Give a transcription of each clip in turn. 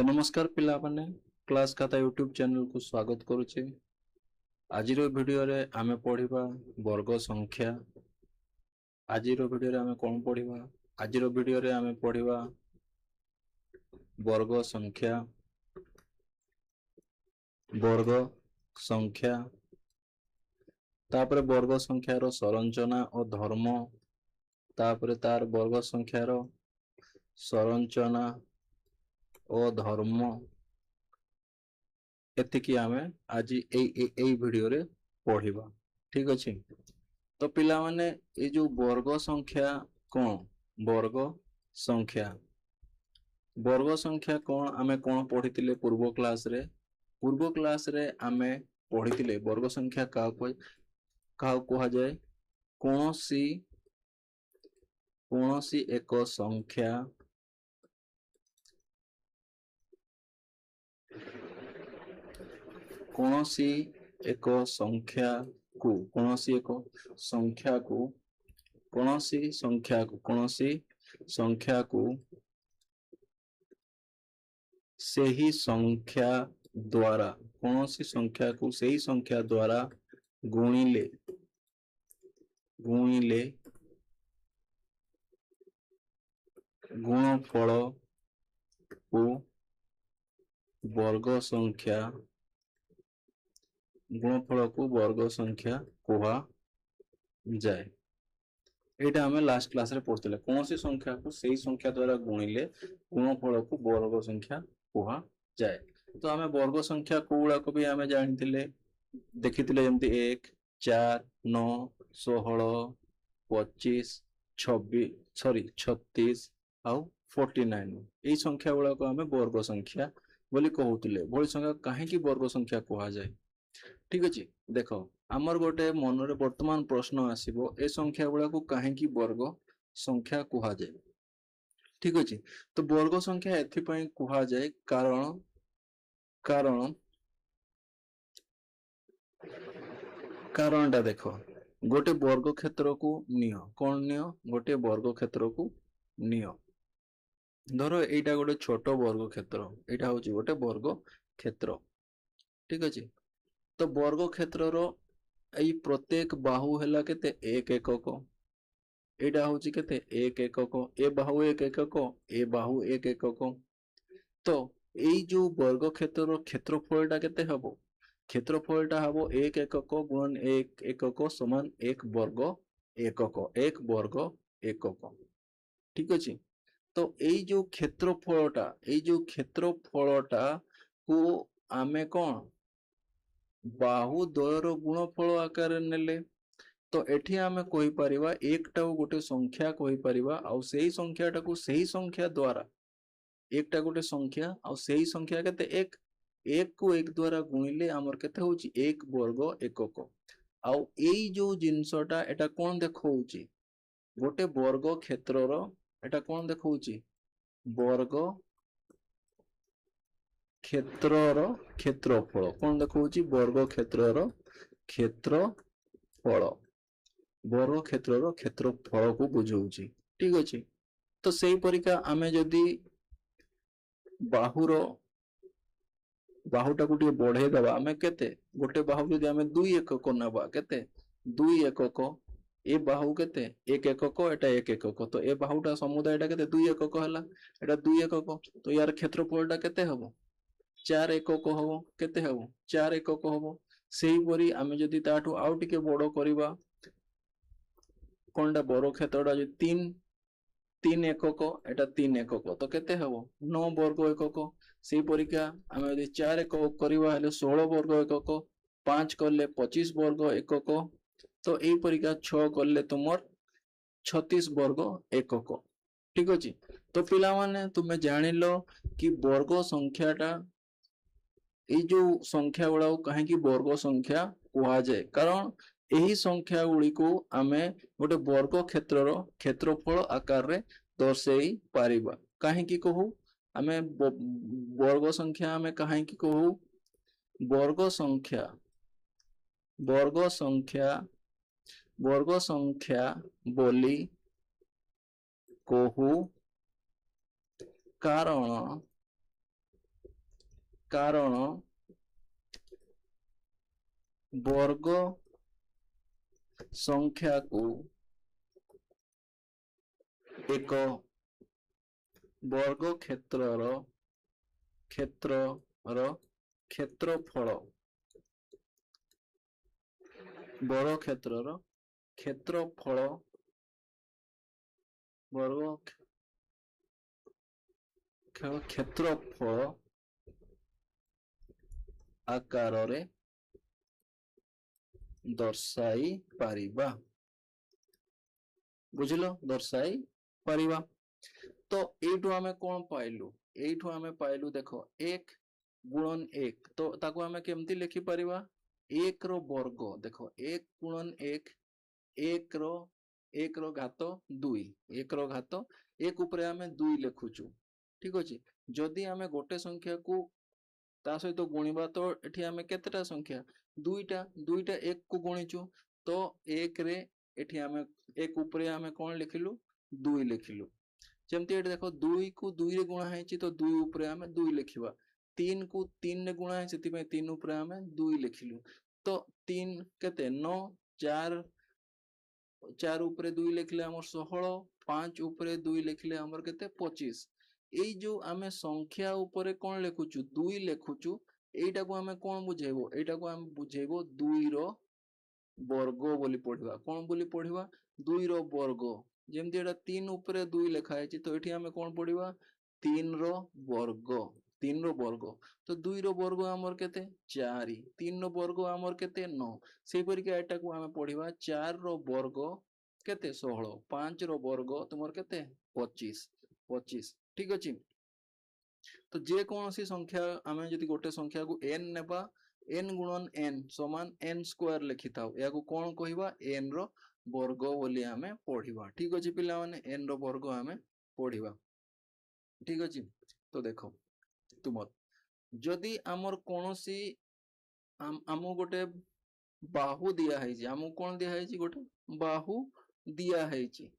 तो नमस्कार पिला माने क्लास खाता यूट्यूब चैनल को स्वागत करुचे। आज वीडियो रे आमे पढ़िबा वर्ग संख्या। आज वीडियो रे आमे कोन पढ़िबा? आज वीडियो रे आमे पढ़िबा वर्ग संख्या। वर्ग संख्या तापर वर्ग संख्यार संरचना और धर्म, तापर तार वर्ग संख्यार संरचना और धर्म एतिकी आमे आज ए वीडियो रे पढ़िबा। ठीक अछि। तो पिला माने ए जो वर्ग संख्या कोन? वर्ग संख्या कोन आमे कोन पढ़ितिले पूर्व क्लास रे? पूर्व क्लास रे आमे पढ़ितिले वर्ग संख्या का कहा जाए? कोनोसी एक संख्या कोनोसी एक संख्या को सही संख्या द्वारा गुणिले गुणफल को वर्ग संख्या कहा जाए। एटा हमें लास्ट क्लास रे पढ़ते कौन सी संख्या को सही संख्या द्वारा गुणिले गुणफल को वर्ग संख्या कहा जाए। तो हमें वर्ग संख्या कोड़ा को भी हमें जानी देखी जमती 1 4 9 16 25 36 आउ 49 यही संख्या गुड़ा को हमें वर्ग संख्या बोली कहूले। बड़ी संख्या कहीं वर्ग संख्या कहा जाए। ठीक अच्छे। देख आमर गोटे मन रे वर्तमान प्रश्न आसीबो ए संख्या गुड़ा को कहीं वर्ग संख्या कहा जाए। ठीक अच्छे। तो वर्ग संख्या एथिपाई कहा जाए कारणटा देख गोटे वर्ग क्षेत्र को नियो। कौन नियो? गोटे वर्ग क्षेत्र को नियो। धर एटा गोटे छोट वर्ग क्षेत्र, एटा होची गोटे वर्ग क्षेत्र। ठीक अच्छे। तो वर्ग क्षेत्र रो एई प्रत्येक बाहु हैला केते 1 एकक। एटा होची केते 1 एकक। ए बाहु 1 एकक, ए बाहु 1 एकक। तो एई जो वर्ग क्षेत्र रो क्षेत्रफलटा केते हबो? क्षेत्रफलटा हबो 1 एकक गुणन 1 एकक समान 1 वर्ग एकक। ठीक अछि। तो एई जो क्षेत्रफलटा को आमे कोन बाहु द्वयर गुणफल आकार नेले। तो एठी आमे कहि परिबा एकटा गोटे संख्या कहि परिबा आ सेही संख्याटा को सेही संख्या द्वारा एकटा गोटे संख्या आ सेही संख्या केते 1 को 1 द्वारा गुणिले आमर केते होची 1 वर्ग एकक। आ एई जो जिंसटा एटा कोन देखौची? गोटे वर्ग क्षेत्रर एटा कोन देखौची? वर्ग क्षेत्रर क्षेत्रफल। कौन देखौची? वर्ग क्षेत्रर क्षेत्रफल। वर्ग क्षेत्रर क्षेत्रफल को बुझौची। ठीक अछि। तो सेही परिका आमे जदी बाहुटा को टिके बढ़े दबा आमे केते गोटे बाहु जदी आमे 2 एकक नबा केते 2 एकक। ए बाहु केते 1 एकक, एटा 1 एकक। तो ए बाहुटा समुदाय एटा केते 2 एकक हला। एटा 2 एकक। तो यार क्षेत्रफलटा केते हबो? 4 एकक हबो। केते हबो? 4 एकक हबो। सेही परी आमे जदी ताठू आउ टिके बड़ करिबा कोनटा बड़ क्षेत्रटा जे 3 एकक, एटा 3 एकक। तो केते हबो? 9 वर्ग एकक। सेही परिका आमे यदि 4 एकक करिबा हले 16 वर्ग एकक, 5 करले 25 वर्ग एकक। तो एही परिका 6 करले तुमर 36 वर्ग एकक। ठीक अछि। तो पिला माने तुमे जानिलो कि वर्ग संख्याटा ए जो संख्या गुड़ा कहीं वर्ग संख्या कहा जाए कारण यही संख्या गुड़ी को आमे गोटे वर्ग क्षेत्रर क्षेत्रफल आकार रे दर्शाई पारिबा। कहीं कहू आमे वर्ग संख्या आमे कहीं कहू वर्ग संख्या बोली कहू कारण कारण वर्ग संख्या को एक वर्ग क्षेत्रर क्षेत्रफल वर्ग क्षेत्रर क्षेत्रफल वर्ग क्षेत्रफल आकार रे दर्शाई पारिबा बुझिलो दर्शाई पारिबा। तो एठू आमे कोन पाइलु एठू आमे पाइलु देखो 1 गुणन 1 तो ताको आमे केमती लिखि पारिबा 1 रो वर्ग देखो 1 गुणन 1 1 रो घात 2 1 रो घात 1 ऊपर आमे 2 लिखुचु ठीक अछि। जदि आमे गोटे संख्या को ता सहित गुणिबा तो एठी आमे केतेटा संख्या दुईटा 1 को गुणिचु तो 1 रे एठी आमे 1 ऊपर आमे कोन लिखिलु 2 लिखिलु जेमती एठी देखो 2 को 2 रे गुणा हैछि तो 2 ऊपर आमे 2 लिखिबा 3 को 3 रे गुणा है सेति पे 3 ऊपर आमे 2 लिखिलु तो 3 केते 9 4 ऊपर 2 लिखले हमर 16 5 ऊपर 2 लिखले हमर केते 25 एई जो आमे संख्या ऊपर कोन लिखुचु 2 लिखुचु एटा को आमे कोन बुझेबो एटा को आमे बुझेबो 2 रो वर्ग बोली पढ़िबा कोन बोली पढ़िबा 2 रो वर्ग जेमती एटा 3 ऊपर 2 लिखा है तो एठी आमे कोन पढ़िबा 3 रो वर्ग 3 रो वर्ग तो 2 रो वर्ग हमर केते 4 3 रो वर्ग हमर केते 9 सेही परिका एटा को आमे पढ़िबा 4 रो वर्ग केते 16 5 रो वर्ग तुमर केते 25 ठीक अछि। तो जे कौन सी संख्या आमे जदि गोटे संख्या को n नेबा n गुणन n समान n स्क्वायर लिखि थाउ या को कोन कहिबा n रो वर्ग बोली आमे पढ़िबा ठीक अछि पिला माने n रो वर्ग आमे पढ़िबा ठीक अछि। तो देखो तुमर जदि आमर कोनोसी आमु गोटे बाहु दिया है जे आमु कोन दिया है जे गोटे बाहु दिया है जे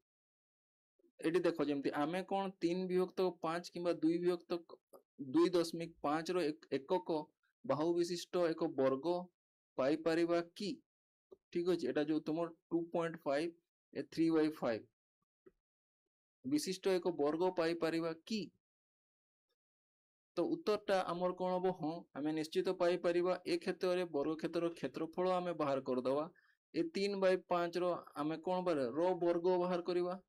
एटी देखो जेमती आमे कोन 3 विभक्त 5 किबा 2 विभक्त 2.5 रो एकक बाहु विशिष्ट एक वर्ग पाई परिबा की ठीक अछि। एटा जो तुमर 2.5 ए 3/5 विशिष्ट एक वर्ग पाई परिबा की तो उत्तरटा आमर कोन हबो हां आमे निश्चित पाई परिबा ए क्षेत्र रे वर्ग क्षेत्र क्षेत्रफल आमे बाहर कर दवा ए 3/5 रो आमे कोन बारे रो वर्ग बाहर करिबा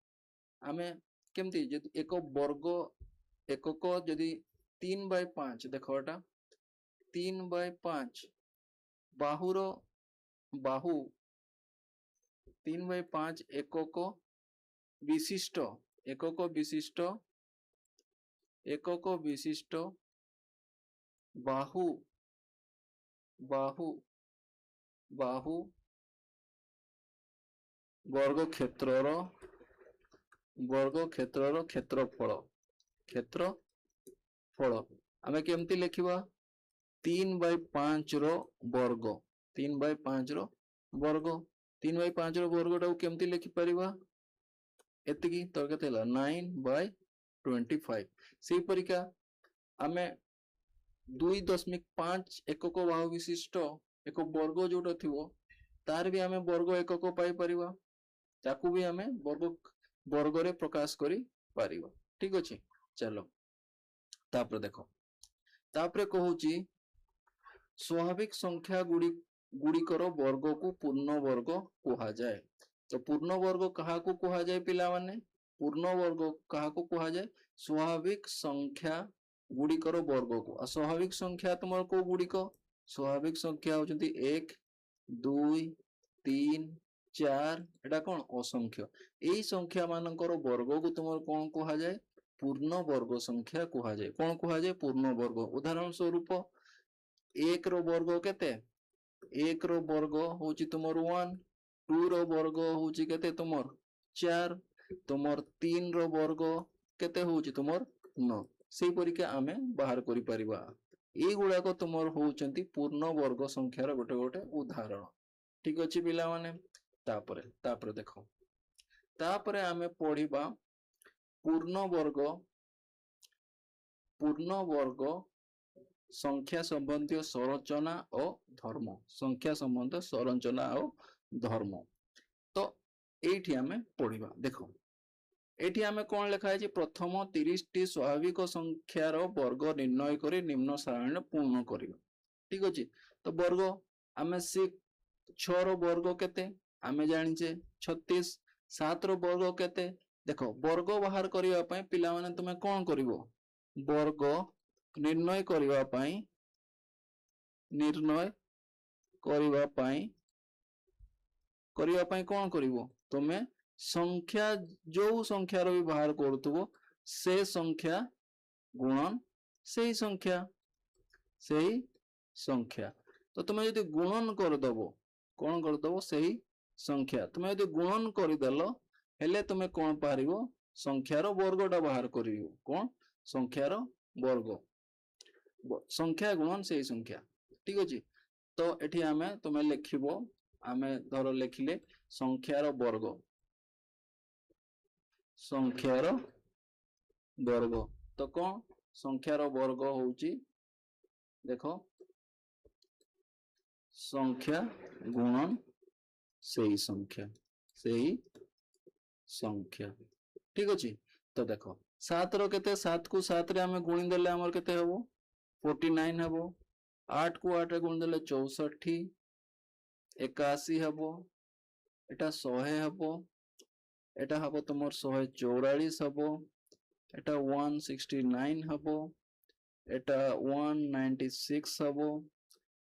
आमे केमती जदि एक वर्ग एकक जदि 3/5 देखो एटा 3/5 बाहुर बाहु 3/5 एकक विशिष्ट बाहु वर्ग क्षेत्रर क्षेत्रफल आमे केमती लिखिबा 3/5 रो वर्ग 3/5 रो वर्ग 3/5 रो वर्ग टाउ केमती लिखि परिबा एतिकी तो केते हला 9/25 सेही परिका आमे 2.5 एकक बाहु विशिष्ट एक वर्ग जोटा थिवो तार भी आमे वर्ग एकक पाई परिबा ताकू भी आमे वर्ग रे प्रकाश करी परिबा ठीक अछि। चलो तापर देखो तापर कहूची स्वाभाविक संख्या गुड़िकर वर्ग को पूर्ण वर्ग कहा जाए तो पूर्ण वर्ग कहा को कहा जाए पिला माने पूर्ण वर्ग कहा को कहा जाए स्वाभाविक संख्या गुड़िकर वर्ग को स्वाभाविक संख्या तुमर को गुड़िक स्वाभाविक संख्या होचंती 1 2 3 4 एटा कोन असंख्य एई संख्या मानकर वर्ग को तुमर कोन कहा जाए पूर्ण वर्ग संख्या कहा जाए कोन कहा जाए पूर्ण वर्ग उदाहरण स्वरूप 1 रो वर्ग केते 1 रो वर्ग होची तुमर 1 2 रो वर्ग होची केते तुमर 4 तुमर 3 रो वर्ग केते होची तुमर 9 सेही परिका आमे बाहर करि परिबा ए गुडा को तुमर होचंती पूर्ण वर्ग संख्यार गोटे गोटे उदाहरण ठीक अछि पिला माने तापरे देखो तापरे आमे पढिबा पूर्ण वर्ग संख्या संबंधी संरचना और धर्म संख्या संबंधी संरचना और धर्म तो एठी आमे पढ़िबा देखो एठी आमे कोन लिखा है प्रथम 30 टी स्वाभाविक संख्यार वर्ग निर्णय करी निम्न सारणी पूर्ण करिबा ठीक अछि तो वर्ग आमे सी 6 रो वर्ग केते आमे जानिचे 36 7 रो वर्ग केते देखो वर्ग बाहर करिवा पई पिला माने तुमे कोन करिवो वर्ग निर्णय करिवा पई कोन करिवो तुमे संख्या जो संख्या रो भी बाहर करथुबो से संख्या गुणन सही संख्या तो तुमे यदि गुणन कर दबो कोन कर दबो सही संख्या तुमे यदि गुणन कर देलो हेले तुमे कोन पारिबो संख्यार वर्गटा बाहर करिवो कोन संख्यार वर्ग संख्या गुणन सही संख्या ठीक अछि तो एठी आमे तुमे लिखिबो आमे धरो लिखिले संख्यार वर्ग तो कोन संख्यार वर्ग होउची देखो संख्या गुणन सही संख्या ठीक अछि तो देखो 7 रो केते 7 को 7 रे हमें गुणी देले हमर केते हबो 49 हबो 8 को 8 रे गुणी देले 64 81 हबो एटा 100 हबो एटा हबो तुमर 144 हबो एटा 169 हबो एटा 196 हबो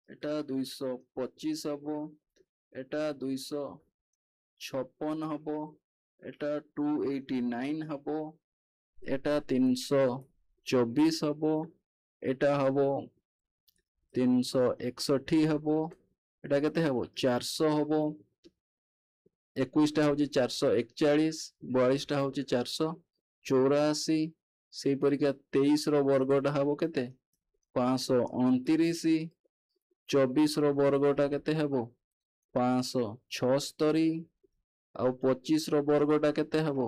एटा 225 हबो एटा 256 हबो एटा 289 हबो एटा 324 हबो एटा हबो 361 हबो एटा केते हबो 400 हबो 21 टा होची 441 42 टा होची 484 सेही परिका 23 रो वर्गटा हबो केते 529 24 रो वर्गटा केते हबो 576 आउ 25 रो वर्गटा केते हबो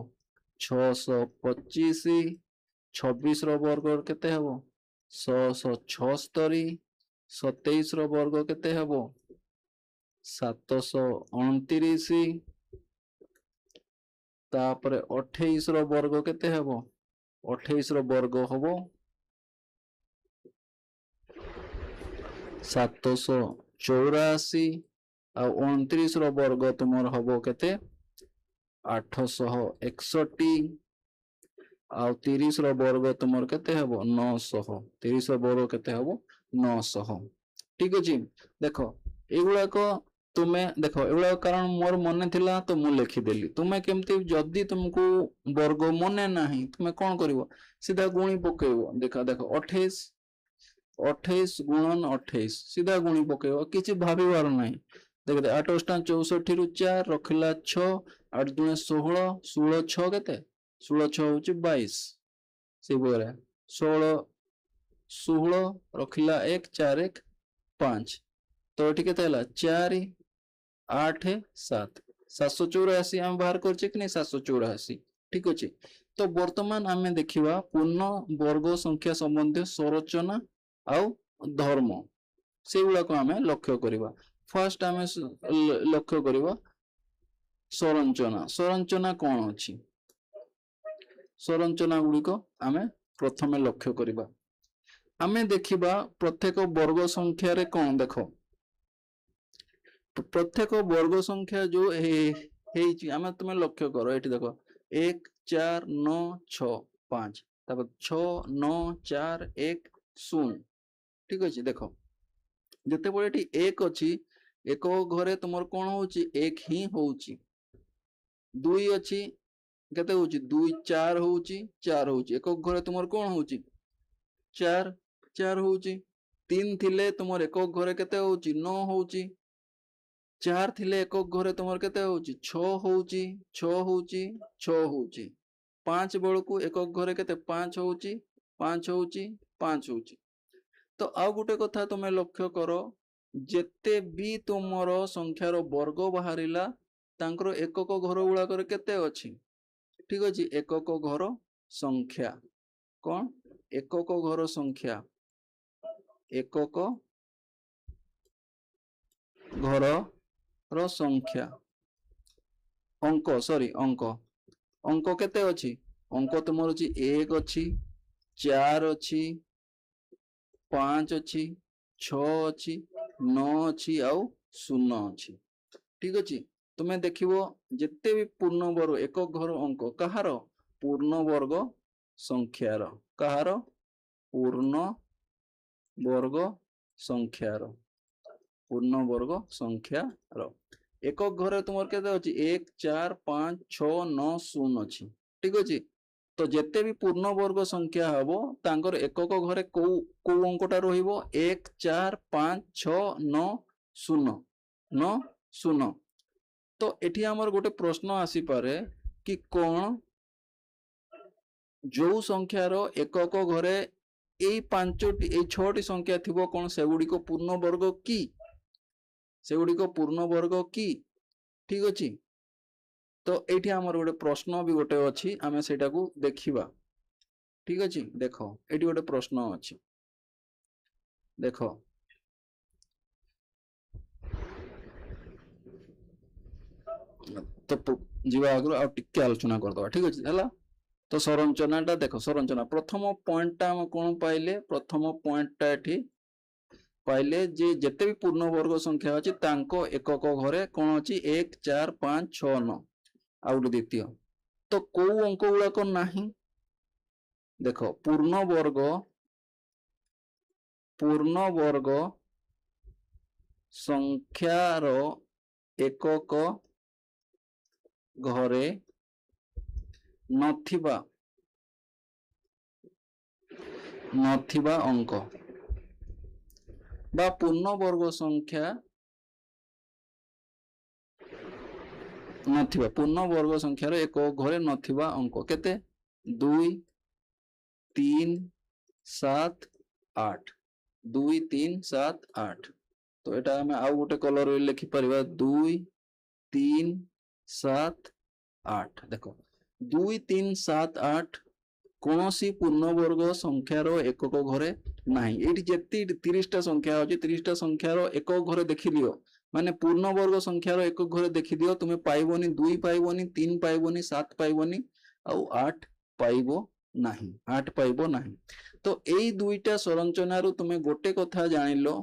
625 26 रो वर्ग केते हबो 676 27 रो वर्ग केते हबो 729 तापरे 28 रो वर्ग केते हबो 28 रो वर्ग हबो 784 आ 29 रो वर्ग तुमर हबो केते 861 आ 30 रो वर्ग तुमर केते हबो 900 30 रो वर्ग केते हबो 900 ठीक अछि देखो एगुला को तुमे देखो एगुला कारण मोर मने थिला तो मु लिखि देली तुमे केमती जदी तुमको वर्ग मने नाही तुमे कोन करिवो सीधा गुणी पकेइबो देखो 28 28 गुणन 28 सीधा गुणी पकेइबो किछि भाबिवार नाही देखते 8 8 64 रु 4 रखिला 6 8 दुने 16 16 6 केते 16 6 होची 22 से बोले 16 16 रखिला 1 4 1 5 तो एठी केते हला 4 8 7 784 हम बाहर करछे कि नहीं 784 ठीक अछि तो वर्तमान आमे देखिबा पूर्ण वर्ग संख्या संबंधी संरचना आउ धर्म सेगुला को आमे लक्ष्य करिबा फर्स्ट आमे लक्ष्य करिबा संरचना कोन अछि संरचना गुडी को आमे प्रथमे लक्ष्य करिबा आमे देखिबा प्रत्येक वर्ग संख्या रे कोन देखो प्रत्येक वर्ग संख्या जो हेची आमे तुमे लक्ष्य करो एठी देखो 1 4 9 6 5 तब 6 9 4 1 0 ठीक अछि देखो जते बळे एठी 1 अछि एक घरे तुमर कोन होची 1 ही होची 2 अछि केते होची 2 4 होची 4 होची एक घरे तुमर कोन होची 4 4 होची 3 थिले तुमर एक घरे केते होची 9 होची 4 थिले एक घरे तुमर केते होची 6 होची 6 होची 6 होची 5 बळकू एक घरे केते 5 होची 5 होची 5 होची तो आ गुटे कथा तुमे लक्ष्य करो जेते भी तुमरो संख्यार वर्ग बाहरिला तांकर एकक घर गुला करे केते अछि ठीक अछि एकक घर संख्या कोन एकक घर संख्या एकक घर रो संख्या अंक सॉरी अंक अंक केते अछि अंक तुमर अछि 1 अछि 4 अछि 5 अछि 6 अछि 9 अछि आउ 0 अछि ठीक अछि तुम्हें देखिबो जेते भी पूर्ण वर्ग एकक घर अंक कहार पूर्ण वर्ग संख्यार कहार पूर्ण वर्ग संख्यार पूर्ण वर्ग संख्यार एकक घर तुमर केते अछि 1 4 5 6 9 0 अछि ठीक अछि तो जेते भी पूर्ण वर्ग संख्या हबो तांकर एकक घरे को अंकटा रहिबो 1 4 5 6 9 0 9 0 तो एठी हमर गोटे प्रश्न आसी पारे कि कोन जो संख्यार एकक घरे एई पांचटी एई छटी संख्या थिबो कोन सेगुडी को पूर्ण वर्ग की सेगुडी को पूर्ण वर्ग की ठीक अछि तो एठी हमर गोटे प्रश्न भी गोटे अछि आमे सेटा को देखिबा ठीक अछि देखो एठी गोटे प्रश्न अछि देखो तो जीवा आगु आ टिके आलोचना कर दवा ठीक अछि हला तो संरचनाटा देखो संरचना प्रथम पॉइंटटा हम कोन पाइले प्रथम पॉइंटटा एठी पाइले जे जेते भी पूर्ण वर्ग संख्या अछि तांको एकक घरे कोन अछि 1 4 5 6 9 आ उड द्वितीय तो को अंक गुला को नाही देखो पूर्ण वर्ग संख्यार एकक घरे नथिबा अंक बा पूर्ण वर्ग संख्या नथिबा पूर्ण वर्ग संख्यार एकक घरे नथिबा अंक केते 2 3 7 8 2 3 7 8 तो एटा हमें आउ गोटे कलर रे लिखि परिबा 2 3 7 8 देखो 2 3 7 8 कोनोसी पूर्ण वर्ग संख्यार एकक घरे नाही एठी जेति 30 टा संख्या अछि 30 टा संख्यार एकक घरे देखि लियो माने पूर्ण वर्ग संख्यार एकक घरे देखि दियो तुमे पाइबोनी 2 पाइबोनी 3 पाइबोनी 7 पाइबोनी आ 8 पाइबो नाही 8 पाइबो नाही तो एई दुईटा संरचना रु तुमे गोटे कथा जानिलो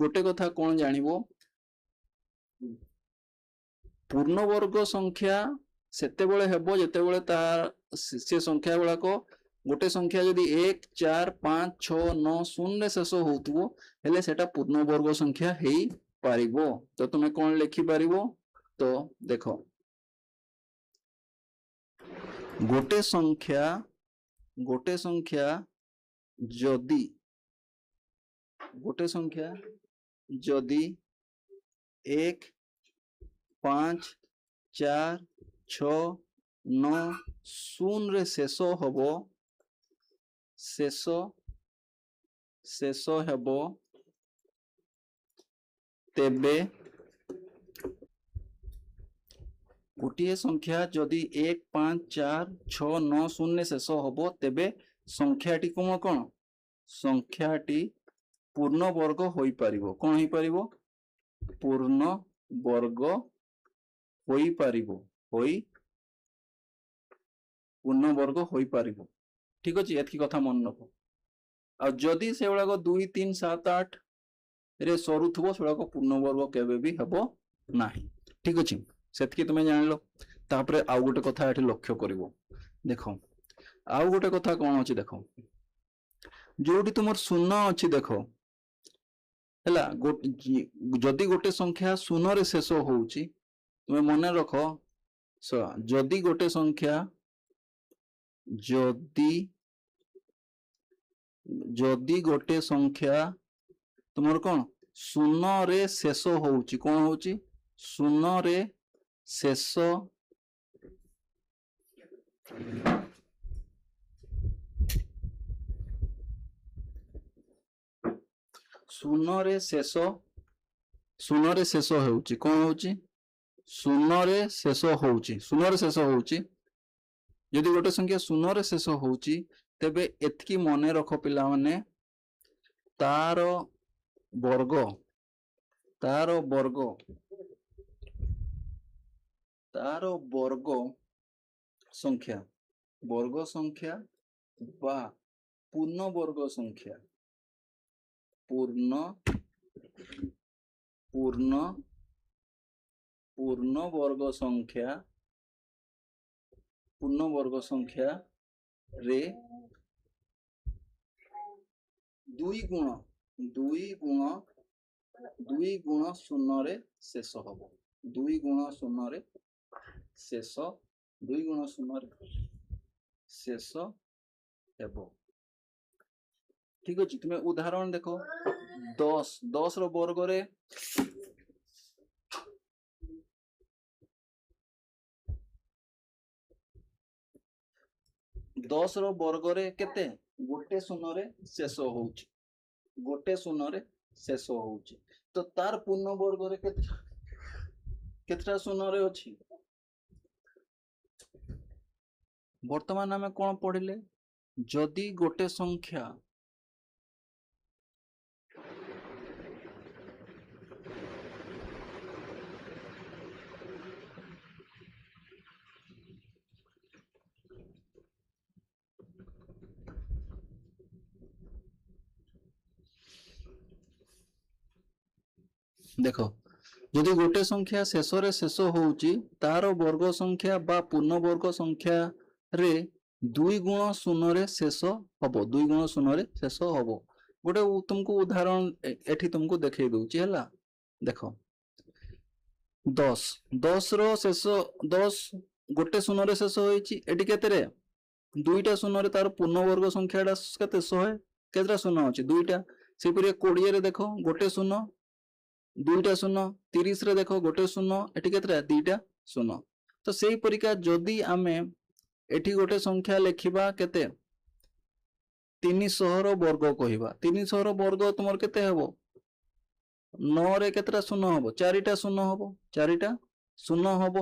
गोटे कथा कोन जानिबो पूर्ण वर्ग संख्या सेते बेले हेबो जेते बेले तार से संख्या वाला को गोटे संख्या यदि 1 4 5 6 9 0 रे शेष होतबो हेले सेटा पूर्ण वर्ग संख्या हेई पारिबो तो तुमे कोन लिखि पारिबो तो देखो गोटे संख्या जदि 1 5 4 6 9 0 रे शेष हबो शेष हेबो तेबे गोटे संख्या जदि 1 5 4 6 9 0 शेष हबो तेबे संख्याटी कोन संख्याटी पूर्ण वर्ग होई पारिबो कोन होई पारिबो पूर्ण वर्ग होई पारिबो पूर्ण वर्ग होई पारिबो ठीक अछि एतकी कथा मन रखो आ जदि से वाला को 2 3 7 8 रे सरुथबो सेला को पूर्ण वर्ग केबे भी हेबो नाही ठीक अछि सेतकी तुमे जानलो तापरे आउ गोटे कथा एठी लक्ष्य करिवो देखो आउ गोटे कथा कोन अछि देखो जोडी तुमर शून्य अछि देखो हला जदि गोटे संख्या शून्य रे शेष होउची तुमे मने रखो जदि गोटे संख्या जदि गोटे संख्या तुमर कोन शून्य रे शेष होउची कोन होउची शून्य रे शेष शून्य रे शेष होउची कोन होउची शून्य रे शेष होउची यदि गोटे संख्या शून्य रे शेष होउची तेबे एतकी मने रखो पिला माने तार ବର୍ଗ ତାର ବର୍ଗ ସଂଖ୍ୟା ବା ପୂର୍ଣ୍ଣ ବର୍ଗ ସଂଖ୍ୟା ପୂର୍ଣ୍ଣ ବର୍ଗ ସଂଖ୍ୟା ରେ ଦୁଇ ଗୁଣ ଶୂନରେ ଶେଷ ହବ। ଦୁଇ ଗୁଣ ଶୂନରେ ଶେଷ ହେବ। ଠିକ ଅଛି, ତୁମେ ଉଦାହରଣ ଦେଖ 10 ର ବର୍ଗରେ 10 ର ବର୍ଗରେ କେତେ? ଗୋଟେ ଶୂନରେ ଶେଷ ହଉଛି। ତ ତାର ପୂର୍ଣ୍ଣ ବର୍ଗରେ କେତେଟା ଶୂନରେ ଅଛି? ବର୍ତ୍ତମାନ ଆମେ କଣ ପଢିଲେ? ଯଦି ଗୋଟେ ସଂଖ୍ୟା ଦେଖ, ଯଦି ଗୋଟେ ସଂଖ୍ୟା ଶେଷରେ ଶେଷ ହଉଛି ତାର ବର୍ଗ ସଂଖ୍ୟା ବା ପୂର୍ଣ୍ଣ ବର୍ଗ ସଂଖ୍ୟାରେ ଦୁଇ ଗୁଣ ଶୂନରେ ଶେଷ ହବ। ଗୋଟେ ତୁମକୁ ଉଦାହରଣ ଏଠି ତୁମକୁ ଦେଖେଇ ଦଉଛି ହେଲା। ଦେଖ 10 ର ଶେଷ 10 ଗୋଟେ ଶୂନରେ ଶେଷ ହୋଇଛି। ଏଠି କେତେରେ? ଦୁଇଟା ଶୂନରେ ତାର ପୂର୍ଣ୍ଣ ବର୍ଗ ସଂଖ୍ୟାଟା କେତେ? 100। କେତେଟା ଶୂନ ଅଛି? ଦୁଇଟା। ସେପରି 20 ରେ ଦେଖ ଗୋଟେ ଶୂନ, ଦୁଇଟା ଶୂନ। 30 ରେ ଦେଖ ଗୋଟେ ଶୂନ, ଏଠି କେତେଟା? ଦୁଇଟା ଶୂନ। ତ ସେଇ ପରିକା ଯଦି ଆମେ ଏଠି ଗୋଟେ ସଂଖ୍ୟା ଲେଖିବା କେତେ? 300 ର ବର୍ଗ କହିବା। 300 ର ବର୍ଗ ତୁମର କେତେ ହେବ? 9 ରେ କେତେଟା ଶୂନ ହବ? 4ଟା ଶୂନ ହବ।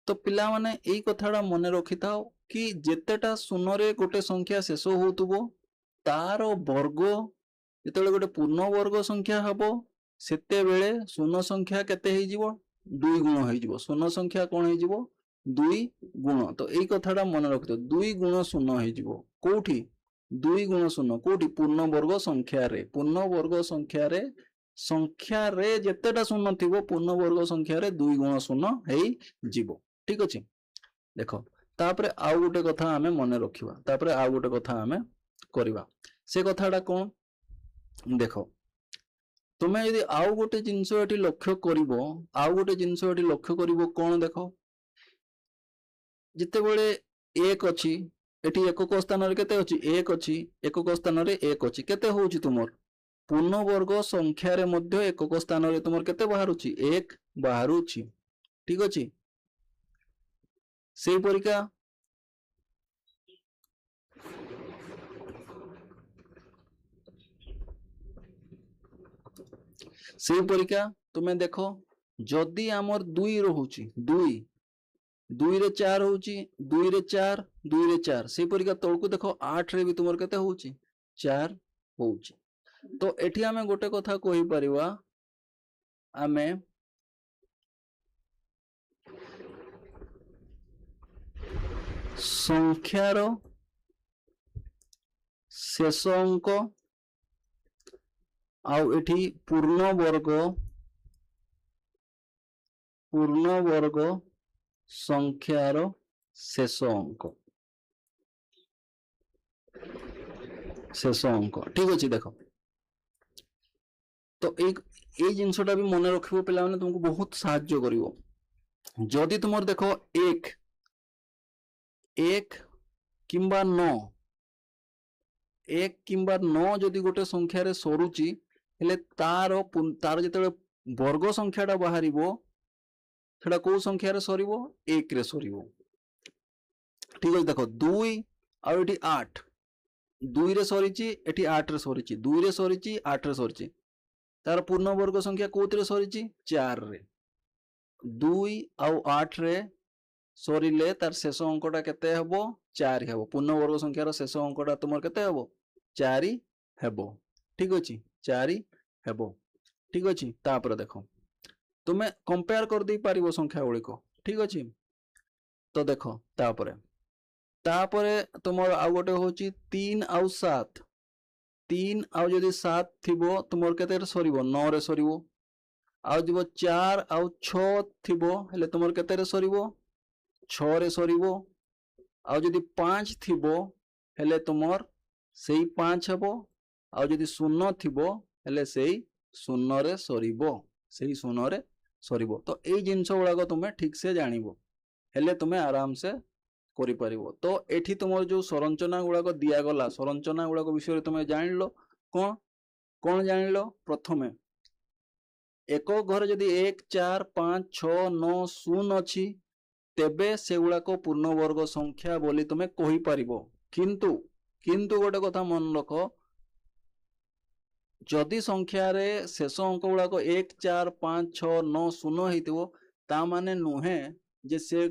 ତ ପିଲାମାନେ ଏଇ କଥାଟା ମନେ ରଖିଥାଅ କି ଯେତେଟା ଶୂନରେ ଗୋଟେ ସଂଖ୍ୟା ଶେଷ ହଉଥିବ ତାର ବର୍ଗ ଯେତେବେଳେ ଗୋଟେ ପୂର୍ଣ୍ଣ ବର୍ଗ ସଂଖ୍ୟା ହବ ସେତେବେଳେ ଶୂନ ସଂଖ୍ୟା କେତେ ହେଇଯିବ? 2 ଗୁଣ ହେଇଯିବ। ଶୂନ ସଂଖ୍ୟା କଣ ହେଇଯିବ? 2 ଗୁଣ। ତ ଏଇ କଥାଟା ମନେ ରଖିଥାଅ, 2 ଗୁଣ ଶୂନ ହେଇଯିବ। କୋଉଠି? 2 ଗୁଣ ଶୂନ କୋଉଠି? ପୂର୍ଣ୍ଣ ବର୍ଗ ସଂଖ୍ୟାରେ ଯେତେଟା ଶୂନ ଥିବ ପୂର୍ଣ୍ଣ ବର୍ଗ ସଂଖ୍ୟାରେ 2 ଗୁଣ ଶୂନ ହେଇଯିବ। ଠିକ ଅଛି, ଦେଖ ତାପରେ ଆଉ ଗୋଟେ କଥା ଆମେ ମନେ ରଖିବା, ତାପରେ ଆଉ ଗୋଟେ କଥା ଆମେ କରିବା। ସେ କଥାଟା କଣ? ଦେଖ, ତୁମେ ଯଦି ଆଉ ଗୋଟେ ଜିନିଷ ଏଠି ଲକ୍ଷ୍ୟ କରିବ, କଣ ଦେଖ, ଯେତେବେଳେ 1 ଅଛି ଏଠି ଏକକ ସ୍ଥାନରେ କେତେ ଅଛି? 1 ଅଛି। ଏକକ ସ୍ଥାନରେ 1 ଅଛି। କେତେ ହଉଛି ତୁମର? ପୂର୍ଣ୍ଣ ବର୍ଗ ସଂଖ୍ୟାରେ ମଧ୍ୟ ଏକକ ସ୍ଥାନରେ ତୁମର କେତେ ବାହାରୁଛି? 1 ବାହାରୁଛି। ଠିକ ଅଛି, ସେଇ ପରିକା ତୁମେ ଦେଖ, ଯଦି ଆମର 2 ରହୁଛି, 2 ରେ 4 ହଉଛି, 2 ରେ 4, ସେଇ ପରିକା ତଳକୁ ଦେଖ 8 ରେ ବି ତୁମର କେତେ ହଉଛି? 4 ହଉଛି। ତ ଏଠି ଆମେ ଗୋଟେ କଥା କହିପାରିବା, ଆମେ ସଂଖ୍ୟାର ଶେଷ ଅଙ୍କ ଆଉ ଏଠି ପୂର୍ଣ୍ଣ ବର୍ଗ ସଂଖ୍ୟାର ଶେଷ ଅଙ୍କ। ଠିକ ଅଛି, ଦେଖ ତ ଏଇ ଜିନିଷଟା ବି ମନେ ରଖିବ ପିଲାମାନେ, ତୁମକୁ ବହୁତ ସାହାଯ୍ୟ କରିବ। ଯଦି ତୁମର ଦେଖ 1 କିମ୍ବା 9 ଯଦି ଗୋଟେ ସଂଖ୍ୟାରେ ସରୁଛି, ହେଲେ ତାର ଯେତେବେଳେ ବର୍ଗ ସଂଖ୍ୟାଟା ବାହାରିବ ସେଟା କୋଉ ସଂଖ୍ୟାରେ ସରିବ? 1 ରେ ସରିବ। ଠିକ ଅଛି, ଦେଖ 2 ଆଉ ଏଠି 8, 2 ରେ ସରିଛି, ଏଠି 8 ରେ ସରିଛି। 2 ରେ ସରିଛି, 8 ରେ ସରିଛି। ତାର ପୂର୍ଣ୍ଣ ବର୍ଗ ସଂଖ୍ୟା କୋଉଥିରେ ସରିଛି? 4 ରେ। 2 ଆଉ 8 ରେ ସରିଲେ ତାର ଶେଷ ଅଙ୍କଟା କେତେ ହେବ? 4 ହେବ। ପୂର୍ଣ୍ଣ ବର୍ଗ ସଂଖ୍ୟାର ଶେଷ ଅଙ୍କଟା ତୁମର କେତେ ହେବ? 4 ହେବ। ठीक अच्छे 4 हेबो ठीक अच्छे तापर देख तुम्हें कंपेयर कर दे पारिबो संख्या गुड़िक ठीक अच्छे तो देख तापरे तुमर आउ गोटे होची 3 आउ 7 3 आउ जदि 7 थिबो तुमर केते सरीबो 9 रे सरीबो आउ जब 4 आउ 6 थिबो हेले तुमर केते रे सरीबो 6 रे सरीबो आउ जदि 5 थिबो हेले तुमर सेई 5 हेबो आउ जदि 0 थिबो हेले सेई 0 रे सरीबो सेई 0 रे सरीबो तो एई जिंस गुड़ाक तुमे ठीक से जानिबो हेले तुमे आराम से करि परिबो तो एठी तुमर जो संरचना गुड़ाक दिया गला संरचना गुड़ाक विषय तुमे जानिलो कोन कोन जानिलो प्रथमे एक घर जदि 1 4 5 6 9 0 अछि तेबे से गुड़ाक पूर्ण वर्ग संख्या बोली तुमे कहि परिबो किंतु किंतु गोटे कथा मन रख जदि संख्या रे शेष अंक गुड़ाक 1 4 5 6 9 0 हेतिबो ता माने नुहे जे से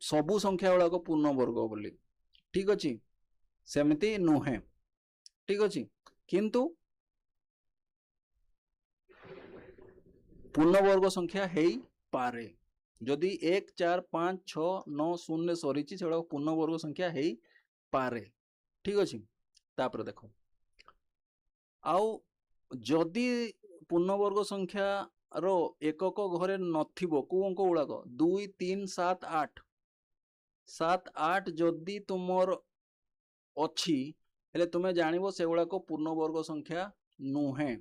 सबु संख्या गुड़ाक पूर्ण वर्ग बोली ठीक अच्छे सेमती नुहे ठीक अच्छे किंतु पूर्ण वर्ग संख्या है पारे जदि 1 4 5 6 9 0 सरी से पूर्ण वर्ग संख्या है पारे ठीक अच्छे तापर देख आउ जदि पूर्ण वर्ग संख्या रो एकक घरे नथिबो को अंक गुड़ाक 2 3 7 8 7 8 जदि तुमर अच्छी हेले तुमे जानिबो से गुड़ाक पूर्ण वर्ग संख्या नुहे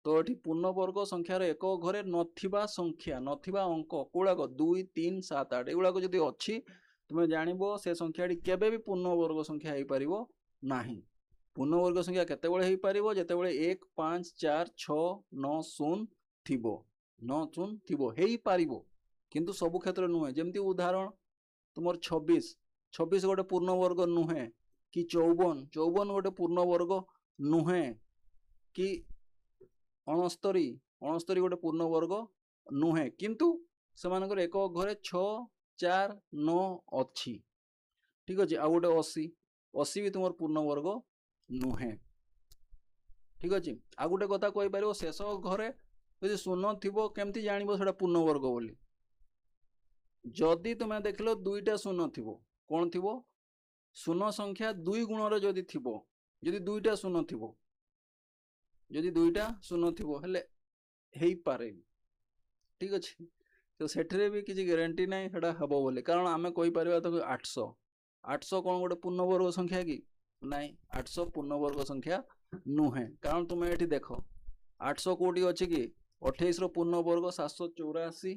तो ये पूर्ण वर्ग संख्यार एक घरे नथिबा संख्या नथिबा अंक गुड़ाक 2 3 7 8 एगुड़ाक जदि अच्छी तुमे जानिबो से संख्याटी केबे भी पूर्ण वर्ग संख्या हेई परिबो नाही पूर्ण वर्ग संख्या केतेबेले हेई परिबो जेतेबेले 1 5 4 6 9 0 थिबो 9 0 थिबो हेई परिबो किंतु सब क्षेत्र नुहे जेमती उदाहरण तुमर 26 26 गोटे पूर्ण वर्ग नुहे कि 54 54 गोटे पूर्ण वर्ग नुहे कि 69 69 गोटे पूर्ण वर्ग नुहे किंतु सेमानकर एक घरे 6 4 9 अच्छी ठीक अच्छे आ गोटे 80 80 भी तुम पूर्ण वर्ग नुहे ठीक अच्छे आ गोटे कथा कहि पारिबो शेष घरे यदि शून्य थिबो केमती जानिबो सेटा पूर्ण वर्ग बोली जदि तुम देखलो दुईटा शून्य थिबो कौन थिबो शून्य संख्या 2 गुण रे जदि थिबो जदि दुईटा शून्य थिबो जदि दुईटा शून्य थिबो हेले हेई पारे ठीक अच्छे तो सेठरे भी किसी गारंटी नहीं सेटा हबो बोले कारण आमे कहि परिबा तो 800 800 कौन गोटे पूर्ण वर्ग संख्या कि नहीं 800 पूर्ण वर्ग संख्या नुहे कारण तुम ये देख 800 कोटी अच्छे कि 28 रो पूर्ण वर्ग 784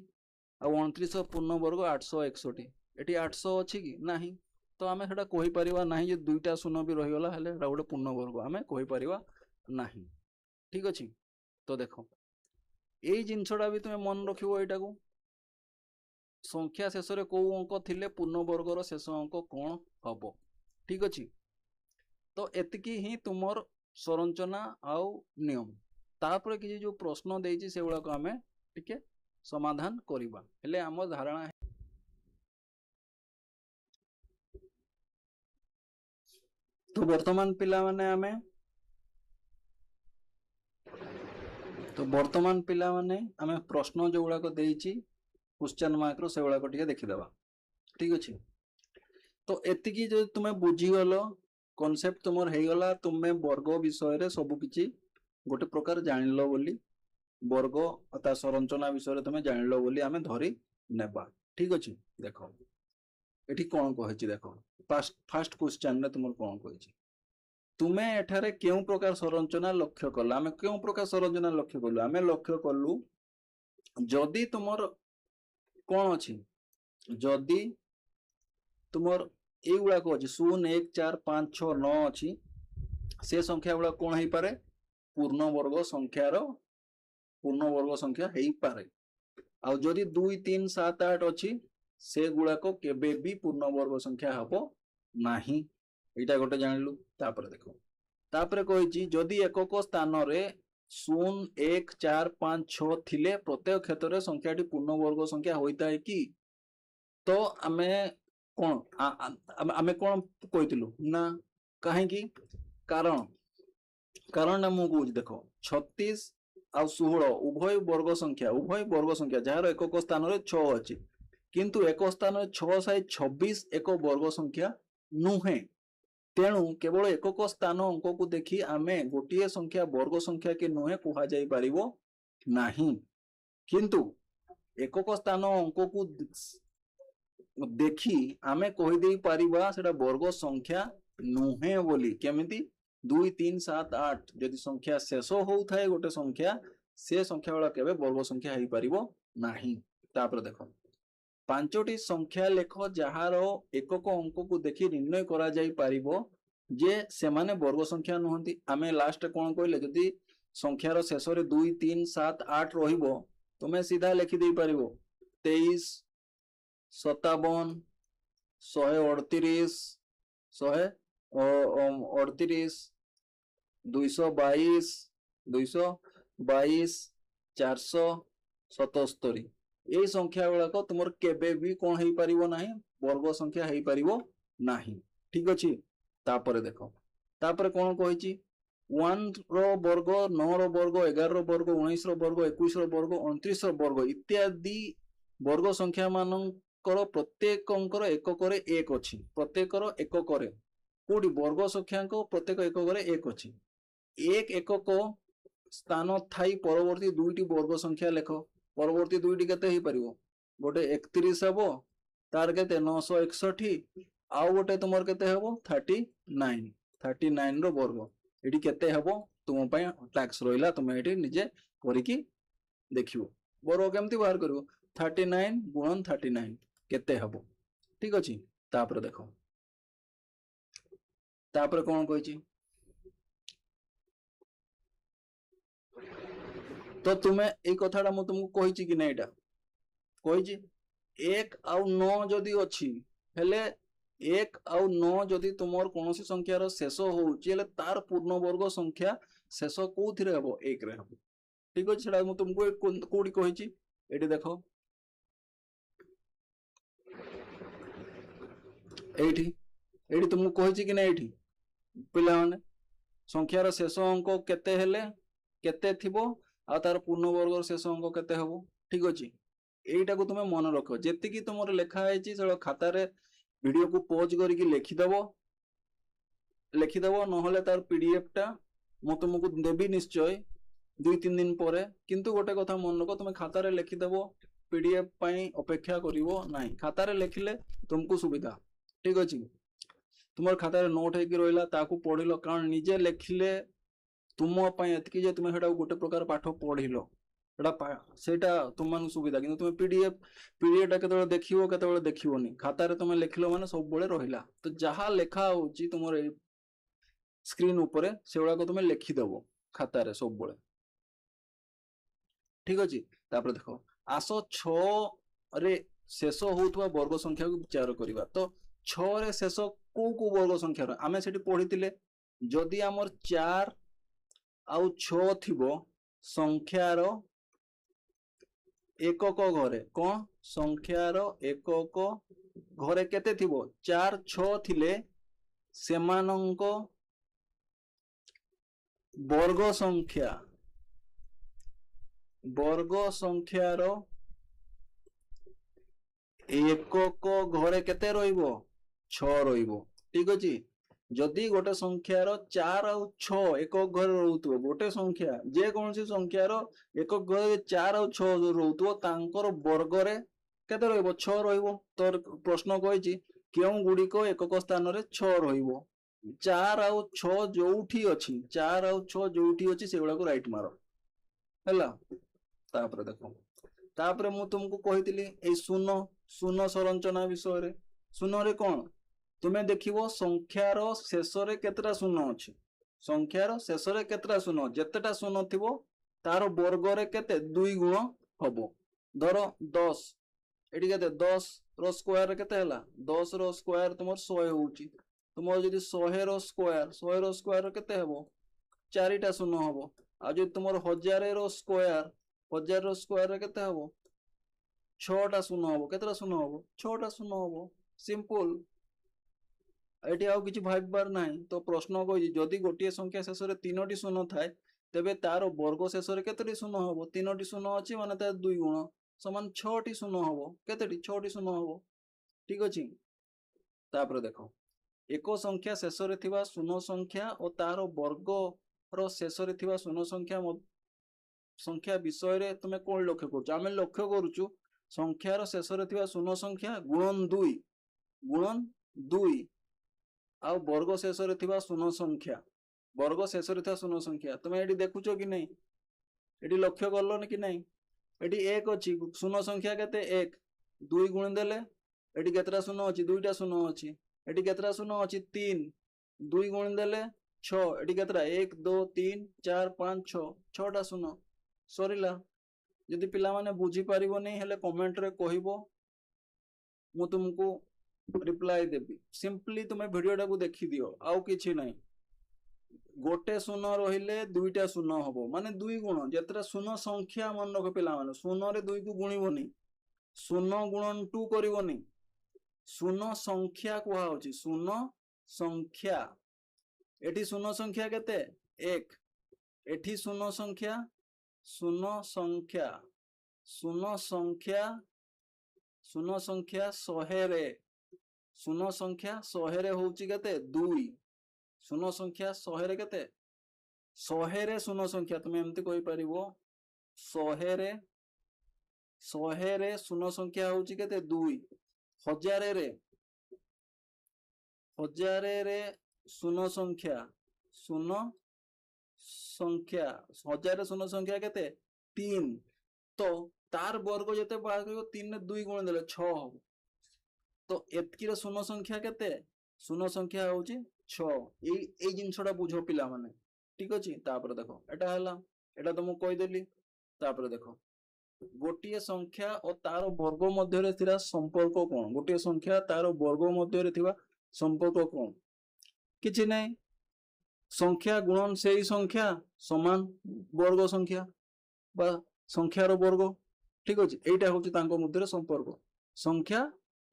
आ 29 पूर्ण वर्ग 861 ये 800 अच्छी कि नहीं तो आम से कही परिबा नहीं जे दुईटा शून्य भी रहीगला हेले गोटे पूर्ण वर्ग आम कही परिबा नहीं ठीक अच्छे तो देख यही जिनसटा भी तुम्हें मन रखिबो एटा को संख्या शेष रे को अंक थिले पूर्ण वर्गर शेष अंक कौन हम ठीक अच्छे तो एतिकी ही तुमर संरचना आउ नियम तापर किसी जो प्रश्न देइछि से गुड़ा को आमे टिके समाधान करिबा हेले आम धारणा है तो वर्तमान पिला माने आमे प्रश्न जो गुड़ा को देइछि क्वेश्चन मार्क रो से गुड़ा को टिके देखिदेबा ठीक अच्छे तो एतिकी जो तुम्हें बुझीगल कॉन्सेप्ट तुमर हो गला तुम्हें वर्ग विषय रे सब किछि गोटे प्रकार जानिलो बोली वर्ग ता संरचना विषय तुम्हें जानिलो बोली आमे धरी नेबा ठीक अच्छे देख एठी कोन कहछि देख फास्ट क्वेश्चन रे तुमर कोन कहछि तुम्हें एठारे केउ प्रकार संरचना लक्ष्य कल आमे केउ प्रकार संरचना लक्ष्य कलु आमे लक्ष्य कलु जदि तुमर कोन अछि जदि तुमर एगुड़ा को अच्छी 0 1 4 5 6 9 अच्छी से संख्या गुड़ा कौन हो पारे पूर्ण वर्ग संख्यार पूर्ण वर्ग संख्या हो पारे आ जदि 2 3 7 8 अच्छी से गुड़ाक केबे भी पूर्ण वर्ग संख्या हम नाही एटा गोटे जानलु तापर देखो तापर कहिछि जदि एकक स्थान रे 0 1 4 5 6 थिले प्रत्येक क्षेत्र रे संख्याटी पूर्ण वर्ग संख्या होइता है कि तो आमे कौन आमे कौन कहलु ना कहीं कारण कारण मु कौच देख 36 आउ 16 उभय वर्ग संख्या जार एकक स्थान रे 6 अछि किंतु एक स्थान रे 6 साई 26 एक वर्ग संख्या नुहे तेणु केवल एकक स्थान अंक को देखि आमे गोटे संख्या वर्ग संख्या के नुहे कुहा जाई परिबो नाही किंतु एकक स्थान अंक को देखी आमे कहि देई परिबा सेटा वर्ग संख्या नुहे बोली केमिति 2 3 7 8 यदि संख्या शेष होउथाय गोटे संख्या से संख्या वाला केबे वर्ग संख्या हेई परिबो नाही तापर देखो पांचटी संख्या लेख जहार एकक अंक को देखि निर्णय करा जाई परिबो जे से माने वर्ग संख्या नुहंती आमे लास्ट कोन कहले यदि संख्यार शेष रे 2 3 7 8 रहिबो तुमे सीधा लिखि देई परिबो 23 57 138 138 222 222 477 ये संख्या गुड़ाक तुम केबे भी कौन हो पार ना वर्ग संख्या हो पार ना ठीक अच्छे तापर देख तापर कौन कही 1 वर्ग 9 वर्ग 11 वर्ग 19 वर्ग 21 वर्ग 29 वर्ग इत्यादि वर्ग संख्या मानकर प्रत्येक एकक एक अच्छी प्रत्येक एकक कोटी वर्ग संख्या प्रत्येक एकक एक अच्छी एक एकक स्थान थाई परवर्ती दुईटी वर्ग संख्या लेख परवर्ती दुईटी केते ही परिवो गोटे 31 हबो तार केते 961 आउ गोटे तुमर केते हबो 39 रो वर्ग एटी केते हबो तुम पय टैक्स रोइला तुम एटी निजे करिकी देखिवो वर्ग केमती बाहर करिवो 39 गुणन 39 केते हबो ठीक अछि तापर देखो तापर कोन कहिछि तो तुम्हें ये कथाटा मु तुमको कहिछि कि नै एटा कहिछि 1 आउ 9 जदी अछि हेले 1 आउ 9 जदी तुमर कोनोसी संख्या रो शेष होउछि हेले तार पूर्ण वर्ग संख्या शेष कोथिरे हबो 1 रे हबो ठीक अछि सेटा मु तुमको कोडी कहिछि एटी देखो एटी एटी तुमको कहिछि कि नै एटी पिला माने संख्या रो शेष अंक केते हेले केते थिबो आ तार पूर्ण वर्ग शेष अंक केते हबो ठीक अछि एटा को तुमे मन रखो जेति कि तुमर लेखा आइछि से खाता रे वीडियो को पॉज करके लिखि देबो नहले तार पीडीएफ टा मु तुमको देबी निश्चय 2-3 दिन परे किंतु गोटे कथा मन रखो तुमे खाता रे लिखि देबो पीडीएफ पई अपेक्षा करिवो नाही खाता रे लिखिले तुमको सुविधा ठीक अछि तुमर खाता रे नोट हेकि रोइला ताकू पढिलो कारण निजे लिखिले तुम एतकी जे तुम गोटे प्रकार पाठ पढ़िल सेटा तुम सुविधा कि तुम पीडीएफ केते देखिवो केते देखिवोनी खाता रे तुम लिखिलो माने सब बेले रहिला तो जहा लेखा होची तुमर स्क्रीन ऊपर से गुडा को तुम लिखि देबो खाता रे सब बेले ठीक अछि तापर देखो आसो 6 रे शेष होउतवा वर्ग संख्या को विचार करिवा तो 6 रे शेष को वर्ग संख्या आमे सेठी पढितिले जदी हमर 4 आउ 6 थिबो संख्यार एकक घरे कौन संख्यार एकक घरे केते थिबो 4 6 थिले सेमानंक वर्ग संख्यार एकक घरे केते रहिबो 6 रहिबो ठीक अछि जदि गोटे संख्यार 4 आउ 6 एकक घर रहउतो गोटे संख्या जे कोनसी संख्यार एकक घर 4 आउ 6 रहउतो तांकर वर्ग रे केते रहइबो 6 रहइबो तोर प्रश्न कहिछि केउ गुडी को एकक स्थान रे 6 रहइबो 4 आउ 6 जोउठी अछि 4 आउ 6 जोउठी अछि सेगुडा को राइट मारो हैला तापर देखो तापर मु तुमको कहितली ए शून्य संरचना विषय रे शून्य रे कोन तुमे देखिवो संख्यार शेष रे केतरा शून्य अछि संख्यार शेष रे केतरा शून्य जेतेटा शून्य थिबो तार वर्ग रे केते 2 गुण हबो धरो 10 एटी केते 10 रो स्क्वायर केते हला 10 रो स्क्वायर तुमर 100 होउची तुमर जदी 100 रो स्क्वायर केते हबो 4टा शून्य हबो आ जदी तुमर 1000 रो स्क्वायर केते हबो 6टा शून्य हबो केतरा शून्य हबो 6टा शून्य हबो सिंपल एटी आउ किछि भाबबार नाही। तो प्रश्न कहि जदि गोटे संख्या शेष रे तीनोटी शून्य थाए तेबे तार वर्ग शेष रे केतोटी शून्य हबो? तीनोटी शून्य अछि माने तार 2 गुण समान 6टी शून्य हबो। केतोटी? 6टी शून्य हबो। ठीक अछि। तापर देखो एक संख्या शेष रे थिबा शून्य संख्या और तार वर्ग रो शेष रे थिबा शून्य संख्या विषय रे तुमे कोन लक्ष्य करूछ? आमे लक्ष्य करूछु संख्यार शेष रे थिबा शून्य संख्या गुणन 2 आउ वर्ग शेष रे थिबा शून्य संख्या वर्ग शेष रे थिबा शून्य संख्या तुमे एडी देखुछो कि नहीं? एडी लक्ष्य करलो कि नहीं? एडी 1 अछि शून्य संख्या केते 1 2 गुण देले एडी केतरा शून्य अछि? 2टा शून्य अछि। एडी केतरा शून्य अछि? 3 2 गुण देले 6 एडी केतरा 1 2 3 4 5 6 6टा शून्य सरिला। यदि पिला माने बुझी पारिबो नहीं हेले कमेंट रे कहिबो मु तुमको रिप्लाई देबी। सिंपली तुमे वीडियोटा को देखि दियो आउ किछि नहीं। गोटे शून्य रहिले 2टा शून्य हबो माने 2 गुण जेतरा शून्य संख्या मन रख पिला माने शून्य रे 2 को गुणिबोनी शून्य गुणन 2 करिबोनी शून्य संख्या कुहा होची शून्य संख्या। एठी शून्य संख्या केते 1 एठी शून्य संख्या शून्य संख्या शून्य संख्या शून्य संख्या 100 रे शून्य संख्या 100 रे होची केते 2 शून्य संख्या 100 रे केते 100 रे शून्य संख्या तुमे एमती कहि परिबो 100 रे शून्य संख्या होची केते 2 1000 रे शून्य संख्या 1000 रे शून्य संख्या केते 3 तो तार वर्ग जते बाहर करियो 3 ने 2 गुण देले 6 हो तो एतकी रे शून्य संख्या केते शून्य संख्या होची 6 ए जिनसटा बुझो पिला माने। ठीक अछि। तापर देखो एटा हला एटा तो मु कहि देली। तापर देखो गोटिए संख्या और तार वर्ग मध्य रे थिरा संपर्क कोन? गोटिए संख्या तार वर्ग मध्य रे थिबा संपर्क कोन? किछि नै संख्या गुणन सेही संख्या समान वर्ग संख्या बा संख्यार वर्ग। ठीक अछि। एटा होची तांको मध्य रे संपर्क संख्या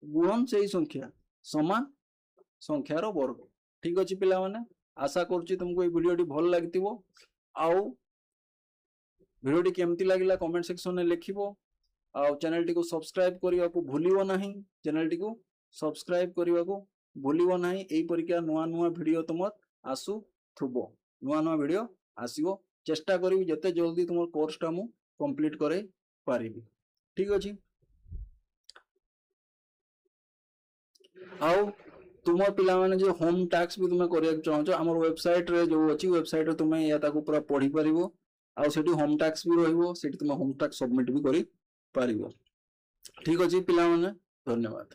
गुणन सेही संख्या समान संख्यार वर्ग। ठीक अछि पिला माने आशा करूची तुमको ए वीडियोटी भल लागितिबो आउ वीडियोटी केमती लागिला कमेंट सेक्शन में लिखिबो आउ चैनल टी को सब्सक्राइब करबा को भूलिबो नाही। चैनल टी को सब्सक्राइब करबा को भूलिबो नाही। एई परिका नुवा नुवा वीडियो तुम आसु थुबो नुवा नुवा वीडियो आसीबो। चेष्टा करिवि जते जल्दी तुम कोर्स टा मु कंप्लीट करे पारिबी। ठीक अछि। आउ तुम पिला माने जो होम टास्क भी तुम करिया चाहछो हमर वेबसाइट रे जो अछि वेबसाइट रे तुम या ताको पूरा पढी परिबो आउ सेठी होम टास्क भी रहिबो सेठी तुम होम टास्क सबमिट भी करि पारिबो। ठीक अछि पिला माने धन्यवाद।